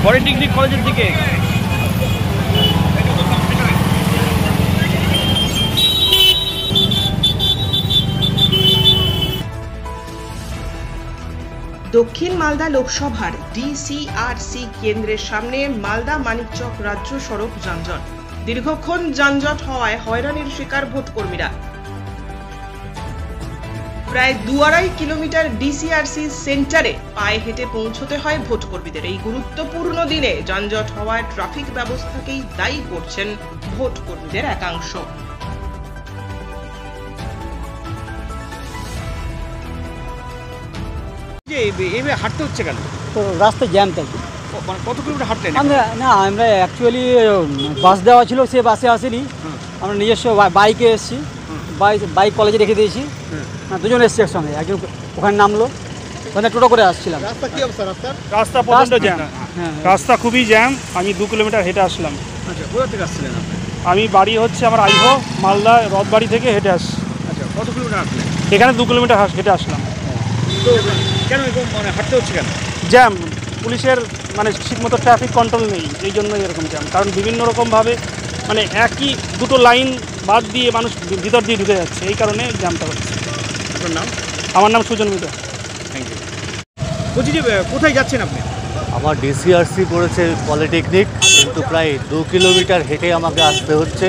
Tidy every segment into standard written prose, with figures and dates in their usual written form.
Polytechnic কলেজের দিকে। দক্ষিণ মালদা লোকসভার ডিসিআরসি কেন্দ্রের সামনে মালদা মানিকচক রাজ্য সড়ক যানজট। দীর্ঘক্ষণ যানজট হওয়ায় হয়রানির শিকার ভোটকর্মীরা। প্রায় 2.5 কিলোমিটার ডিসিআরসি সেন্টারে পায়ে হেঁটে পৌঁছতে হয় ভোটকর্মীদের। এই গুরুত্বপূর্ণ দিনে যানজট হওয়ায় ট্রাফিক ব্যবস্থাকেই দায়ী করছেন ভোটকর্মীদের একাংশ। এইভাবে হাঁটতে হচ্ছে কেন? তো রাস্তায় জ্যাম থাকে। মানে কত কিলোমিটার হাঁটলেন? আমরা অ্যাকচুয়ালি বাস দেওয়া ছিল, সে বাসে আসেনি, আমরা নিজস্ব বাইকে এসেছি। বাইক কলেজে রেখে দিয়েছি। দুজন এসছি একসঙ্গে, একজন ওখানে নামলো, ওখানে টোটো করে আসছিলাম। রাস্তা কি অবস্থা? রাস্তা প্রচণ্ড জ্যাম। রাস্তা খুবই জ্যাম। আমি 2 কিলোমিটার হেঁটে আসলাম। আচ্ছা, কোথা থেকে আসছিলেন আপনি? আমি বাড়ি হচ্ছে আমার আইভো, মালদা রথবাড়ি থেকে হেঁটে আসছি। আচ্ছা, কত কিলোমিটার হাঁটলেন? এখানে 2 কিলোমিটার হেঁটে আসলাম। তো কেন এরকম মানে হাঁটতে হচ্ছে কেন? জ্যাম, পুলিশের মানে ঠিকমতো ট্রাফিক কন্ট্রোল নেই, এই জন্যই এরকম জ্যাম। কারণ বিভিন্ন রকমভাবে মানে একই দুটো লাইন বাদ দিয়ে মানুষ ভিতর দিয়ে ঢুকে যাচ্ছে, এই কারণে জ্যামটা হচ্ছে। আপনার নাম? আমার নাম সুজন মিত্র। Thank you. বলছি যে কোথায় যাচ্ছেন আপনি? আমার ডিসিআরসি পড়েছে পলিটেকনিক, কিন্তু প্রায় 2 কিলোমিটার হেঁটে আমাকে আসতে হচ্ছে।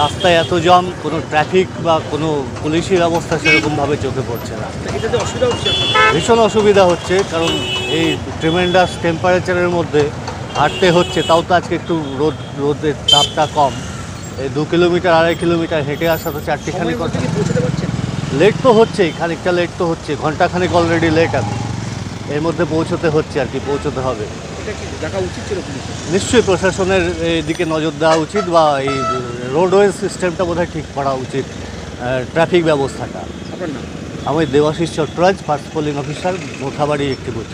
রাস্তায় এত জ্যাম, কোনো ট্রাফিক বা কোনো পুলিশি ব্যবস্থা সেরকমভাবে চোখে পড়ছে না। এটাতে অসুবিধা হচ্ছে? ভীষণ অসুবিধা হচ্ছে, কারণ এই ট্রিমেন্ডাস টেম্পারেচারের মধ্যে হাঁটতে হচ্ছে। তাও তো আজকে একটু রোদের তাপটা কম। এই 2 কিলোমিটার 2.5 কিলোমিটার হেঁটে আসা তো চারটিখানি কথা। পৌঁছতে পারছেন? লেট তো হচ্ছেই, খানিকটা লেট তো হচ্ছে, ঘন্টাখানিক অলরেডি লেট। আমি এর মধ্যে পৌঁছতে হচ্ছে আর কি, পৌঁছতে হবে। এটা কি দেখা উচিত ছিল পুলিশের? নিশ্চয়ই প্রশাসনের দিকে নজর দেওয়া উচিত, বা এই রোডওয়েজ সিস্টেমটা বোধহয় ঠিক করা উচিত, ট্রাফিক ব্যবস্থাটা। আপনার নাম? আমি Debashis Chattoraj, first polling officer, Mothabari একটি বুথ।